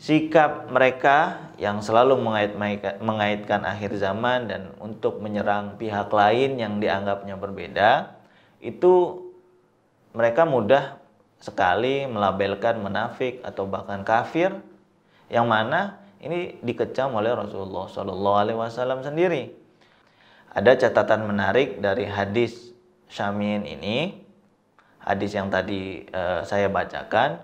sikap mereka yang selalu mengaitkan akhir zaman dan untuk menyerang pihak lain yang dianggapnya berbeda, itu mereka mudah sekali melabelkan munafik atau bahkan kafir, yang mana ini dikecam oleh Rasulullah SAW sendiri. Ada catatan menarik dari hadis Syamin ini, hadis yang tadi saya bacakan.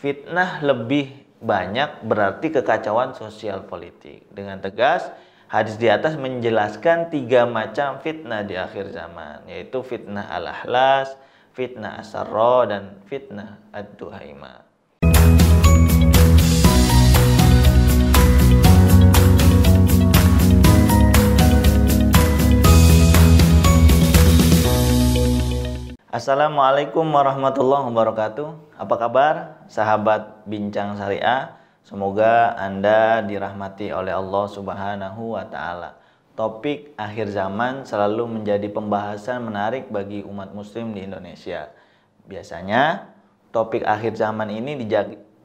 Fitnah lebih banyak berarti kekacauan sosial politik. Dengan tegas, hadis di atas menjelaskan 3 macam fitnah di akhir zaman, yaitu fitnah al-ahlas, fitnah as-sarra, dan fitnah ad-duhaima. Assalamualaikum warahmatullahi wabarakatuh. Apa kabar sahabat Bincang Syariah? Semoga Anda dirahmati oleh Allah Subhanahu wa Ta'ala. Topik akhir zaman selalu menjadi pembahasan menarik bagi umat muslim di Indonesia. Biasanya topik akhir zaman ini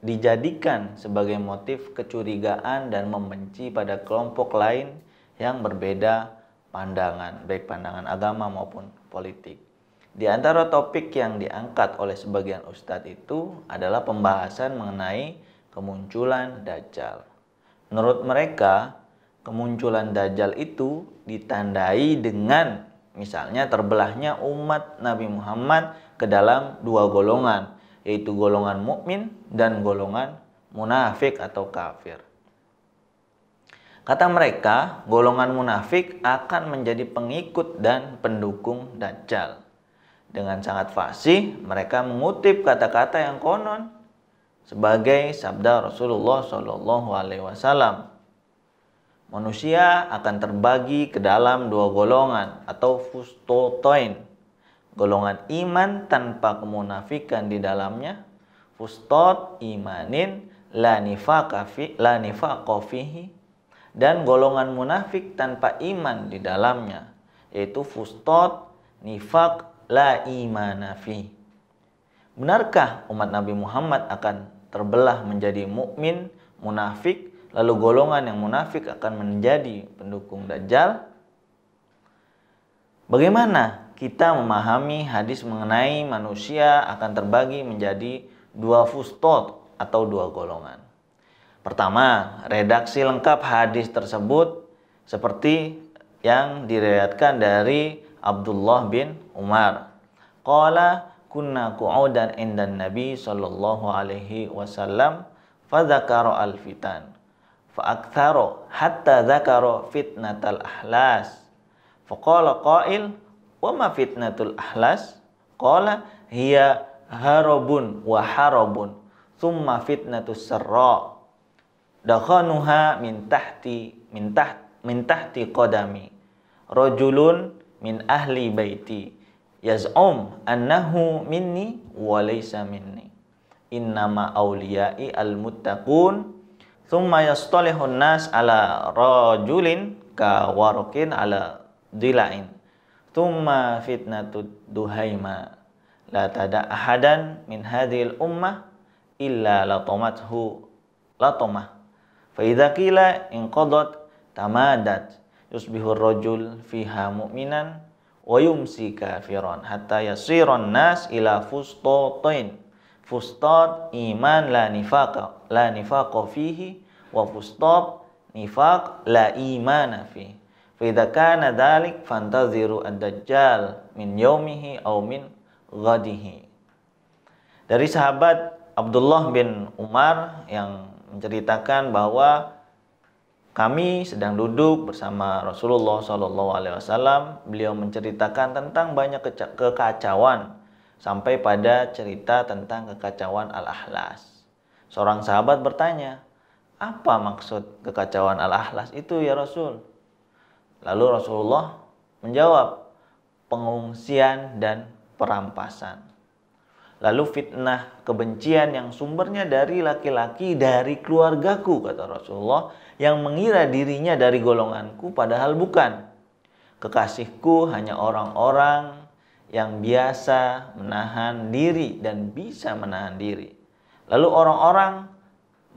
dijadikan sebagai motif kecurigaan dan membenci pada kelompok lain yang berbeda pandangan, baik pandangan agama maupun politik. Di antara topik yang diangkat oleh sebagian ustadz itu adalah pembahasan mengenai kemunculan Dajjal. Menurut mereka, kemunculan Dajjal itu ditandai dengan misalnya terbelahnya umat Nabi Muhammad ke dalam 2 golongan, yaitu golongan mukmin dan golongan munafik atau kafir. Kata mereka, golongan munafik akan menjadi pengikut dan pendukung Dajjal. Dengan sangat fasih, mereka mengutip kata-kata yang konon sebagai sabda Rasulullah SAW. Manusia akan terbagi ke dalam 2 golongan atau fustotoin. Golongan iman tanpa kemunafikan di dalamnya, fustot imanin la nifaqa fihi, dan golongan munafik tanpa iman di dalamnya, yaitu fustot nifaq la imana fi. Benarkah umat Nabi Muhammad akan terbelah menjadi mukmin, munafik, lalu golongan yang munafik akan menjadi pendukung Dajjal? Bagaimana kita memahami hadis mengenai manusia akan terbagi menjadi 2 fustot atau 2 golongan? Pertama, redaksi lengkap hadis tersebut seperti yang diriwayatkan dari Abdullah bin Umar. Qala kunna qu'udan indan Nabi sallallahu alaihi wasallam fa dzakara al-fitan fa aktsara hatta dzakara fitnatal ahlas. Fa qala qail wa ma fitnatul ahlas? Qala hiya harabun wa harabun thumma fitnatus sarra dakhanuha min tahti qadami rajulun min ahli baiti yaz'um annahu minni wa laysa minni innama awliyai al-muttaqun thumma yastalihun nas ala rajulin ka warakin ala dila'in thumma fitnatud duhaima la tada ahadan min hadhil ummah illa latamathu latamah fa idza qila inqadat tamadat yusbihur rajul fiha mu'minan wa yumsi kafiran hatta yasiran nas ila fustatain. Fustat iman la nifaqa fihi wa fustat nifaq la imana fihi. Fa idza kana dzalik fantaziru ad-dajjal min yaumihi aw min ghadihi. Dari sahabat Abdullah bin Umar yang menceritakan bahwa kami sedang duduk bersama Rasulullah SAW. Beliau menceritakan tentang banyak kekacauan sampai pada cerita tentang kekacauan al-ahlas. Seorang sahabat bertanya, apa maksud kekacauan al-ahlas itu ya Rasul? Lalu Rasulullah menjawab, pengungsian dan perampasan. Lalu fitnah kebencian yang sumbernya dari laki-laki dari keluargaku, kata Rasulullah, yang mengira dirinya dari golonganku padahal bukan. Kekasihku hanya orang-orang yang biasa menahan diri dan bisa menahan diri. Lalu orang-orang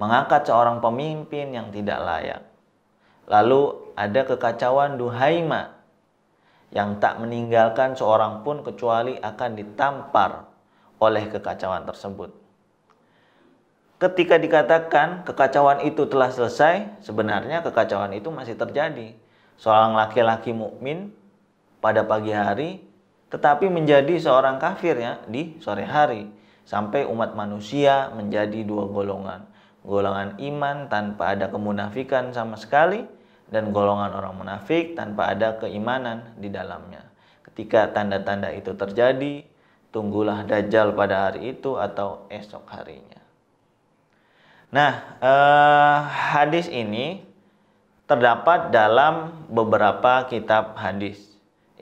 mengangkat seorang pemimpin yang tidak layak. Lalu ada kekacauan Duhaima yang tak meninggalkan seorang pun kecuali akan ditampar oleh kekacauan tersebut. Ketika dikatakan kekacauan itu telah selesai, sebenarnya kekacauan itu masih terjadi. Seorang laki-laki mukmin pada pagi hari tetapi menjadi seorang kafir ya di sore hari, sampai umat manusia menjadi dua golongan. Golongan iman tanpa ada kemunafikan sama sekali, dan golongan orang munafik tanpa ada keimanan di dalamnya. Ketika tanda-tanda itu terjadi, tunggulah Dajjal pada hari itu atau esok harinya. Nah, hadis ini terdapat dalam beberapa kitab hadis,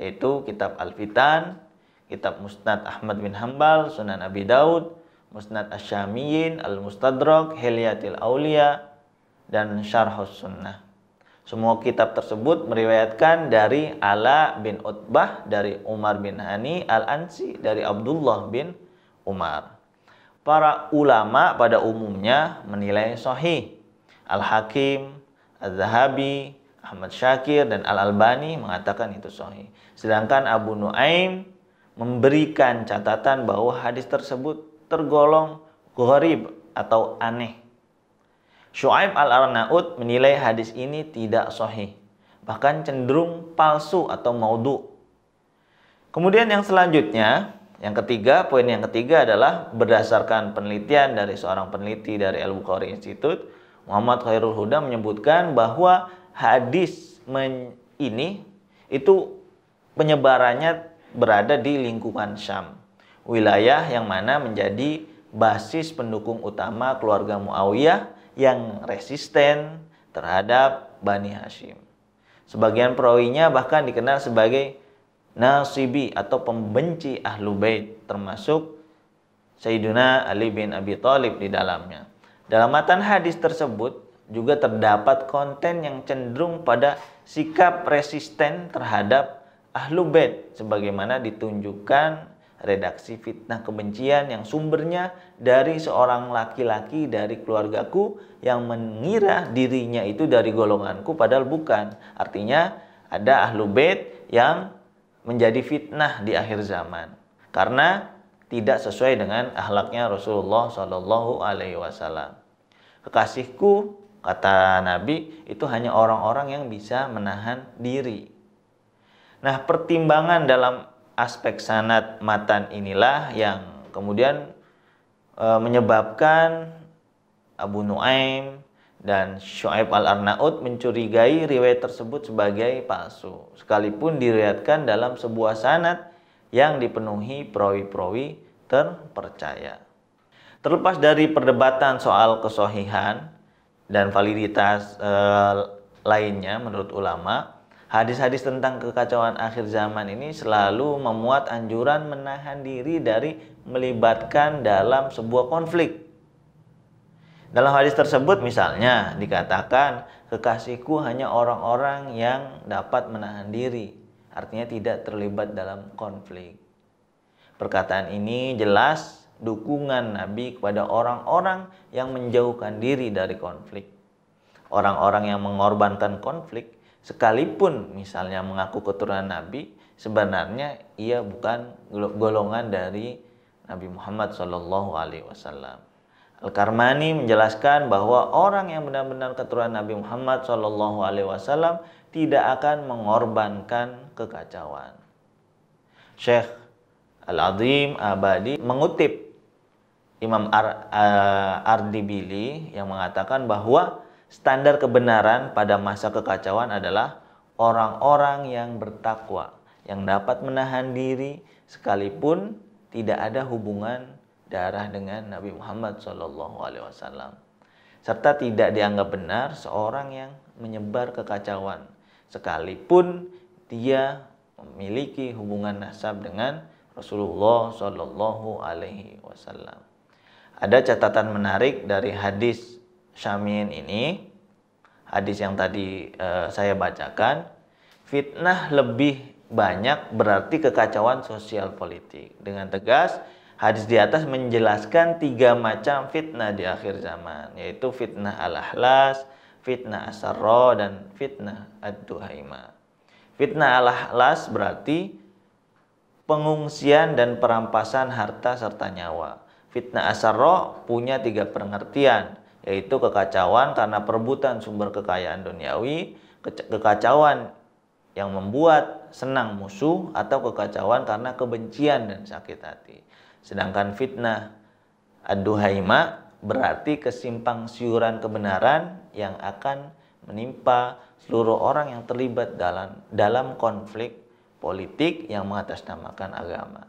yaitu kitab Al-Fitan, kitab Musnad Ahmad bin Hanbal, Sunan Abi Daud, Musnad Asy-Syamiyyin, Al-Mustadrak, Hilyatil Auliya, dan Syarhus Sunnah. Semua kitab tersebut meriwayatkan dari Ala bin Utbah, dari Umar bin Hani Al-Ansi, dari Abdullah bin Umar. Para ulama pada umumnya menilai sahih. Al-Hakim, Az-Zahabi, Ahmad Syakir, dan Al-Albani mengatakan itu sahih. Sedangkan Abu Nuaim memberikan catatan bahwa hadis tersebut tergolong gharib atau aneh. Syu'aib Al-Arnaud menilai hadis ini tidak sahih, bahkan cenderung palsu atau maudhu. Kemudian yang selanjutnya, poin yang ketiga adalah berdasarkan penelitian dari seorang peneliti dari Al-Bukhari Institute, Muhammad Khairul Huda menyebutkan bahwa hadis ini itu penyebarannya berada di lingkungan Syam, wilayah yang mana menjadi basis pendukung utama keluarga Muawiyah yang resisten terhadap Bani Hashim. Sebagian perawinya bahkan dikenal sebagai Nasibi atau pembenci Ahlu Bait, termasuk Sayyiduna Ali bin Abi Thalib di dalamnya. Dalam matan hadis tersebut juga terdapat konten yang cenderung pada sikap resisten terhadap Ahlu Bait, sebagaimana ditunjukkan redaksi fitnah kebencian yang sumbernya dari seorang laki-laki dari keluargaku yang mengira dirinya itu dari golonganku padahal bukan. Artinya ada Ahlu Bait yang menjadi fitnah di akhir zaman karena tidak sesuai dengan akhlaknya Rasulullah Shallallahu Alaihi Wasallam. Kekasihku, kata Nabi, itu hanya orang-orang yang bisa menahan diri. Nah, pertimbangan dalam aspek sanad matan inilah yang kemudian menyebabkan Abu Nuaim dan Syu'aib Al-Arnaud mencurigai riwayat tersebut sebagai palsu, sekalipun diriwayatkan dalam sebuah sanad yang dipenuhi perawi-perawi terpercaya. Terlepas dari perdebatan soal kesohihan dan validitas lainnya menurut ulama, hadis-hadis tentang kekacauan akhir zaman ini selalu memuat anjuran menahan diri dari melibatkan dalam sebuah konflik. Dalam hadis tersebut misalnya dikatakan, kekasihku hanya orang-orang yang dapat menahan diri, artinya tidak terlibat dalam konflik. Perkataan ini jelas dukungan Nabi kepada orang-orang yang menjauhkan diri dari konflik. Orang-orang yang mengorbankan konflik, sekalipun misalnya mengaku keturunan Nabi, sebenarnya ia bukan golongan dari Nabi Muhammad SAW. Al-Karmani menjelaskan bahwa orang yang benar-benar keturunan Nabi Muhammad SAW tidak akan mengorbankan kekacauan. Syekh Al-Azim Abadi mengutip Imam Ardibili yang mengatakan bahwa standar kebenaran pada masa kekacauan adalah orang-orang yang bertakwa, yang dapat menahan diri sekalipun tidak ada hubungan darah dengan Nabi Muhammad SAW, serta tidak dianggap benar seorang yang menyebar kekacauan sekalipun dia memiliki hubungan nasab dengan Rasulullah SAW. Ada catatan menarik dari hadis Syamiyyin ini, hadis yang tadi saya bacakan. Fitnah lebih banyak berarti kekacauan sosial politik. Dengan tegas, Hadis di atas menjelaskan 3 macam fitnah di akhir zaman, yaitu fitnah al-ahlas, fitnah as-sarra, dan fitnah ad-duhaima. Fitnah al-ahlas berarti pengungsian dan perampasan harta serta nyawa. Fitnah as-sarra punya 3 pengertian, yaitu kekacauan karena perebutan sumber kekayaan duniawi, kekacauan yang membuat senang musuh, atau kekacauan karena kebencian dan sakit hati. Sedangkan fitnah ad-duhaima berarti kesimpang siuran kebenaran yang akan menimpa seluruh orang yang terlibat dalam konflik politik yang mengatasnamakan agama.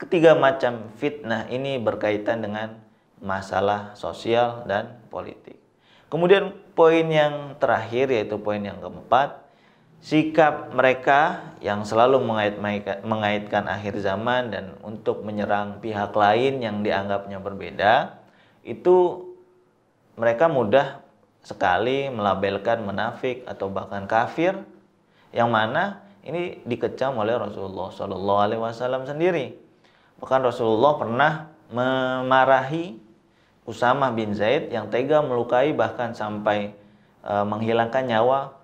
Ketiga macam fitnah ini berkaitan dengan masalah sosial dan politik. Kemudian poin yang terakhir, yaitu poin yang keempat, sikap mereka yang selalu mengaitkan akhir zaman dan untuk menyerang pihak lain yang dianggapnya berbeda, itu mereka mudah sekali melabelkan munafik atau bahkan kafir, yang mana ini dikecam oleh Rasulullah SAW sendiri. Bahkan Rasulullah pernah memarahi Usamah bin Zaid yang tega melukai bahkan sampai menghilangkan nyawa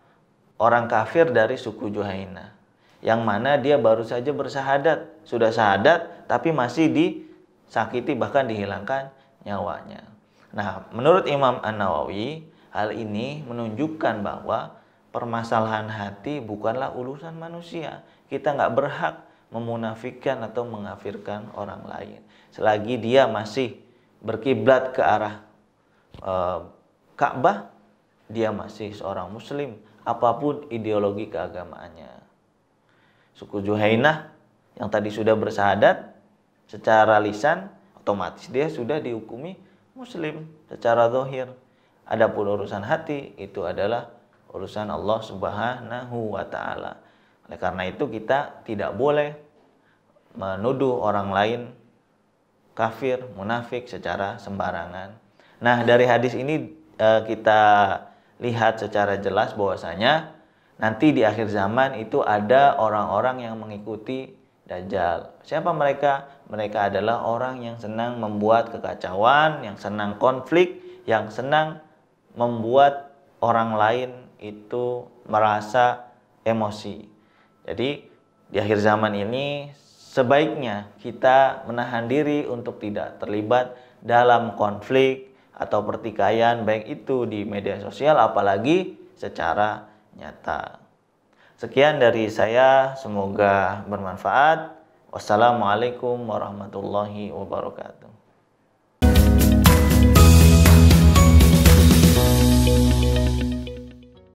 orang kafir dari suku Juhainah, yang mana dia baru saja bersahadat, sudah sahadat tapi masih disakiti bahkan dihilangkan nyawanya. Nah, menurut Imam An-Nawawi, hal ini menunjukkan bahwa permasalahan hati bukanlah urusan manusia. Kita nggak berhak memunafikkan atau mengafirkan orang lain selagi dia masih berkiblat ke arah Ka'bah, dia masih seorang muslim apapun ideologi keagamaannya. Suku Juhainah yang tadi sudah bersahadat secara lisan, otomatis dia sudah dihukumi muslim secara zahir. Adapun urusan hati itu adalah urusan Allah Subhanahu wa taala. Oleh karena itu kita tidak boleh menuduh orang lain kafir, munafik secara sembarangan. Nah, dari hadis ini kita lihat secara jelas bahwasanya nanti di akhir zaman itu ada orang-orang yang mengikuti Dajjal. Siapa mereka? Mereka adalah orang yang senang membuat kekacauan, yang senang konflik, yang senang membuat orang lain itu merasa emosi. Jadi di akhir zaman ini sebaiknya kita menahan diri untuk tidak terlibat dalam konflik atau pertikaian, baik itu di media sosial apalagi secara nyata. Sekian dari saya, semoga bermanfaat. Wassalamualaikum warahmatullahi wabarakatuh.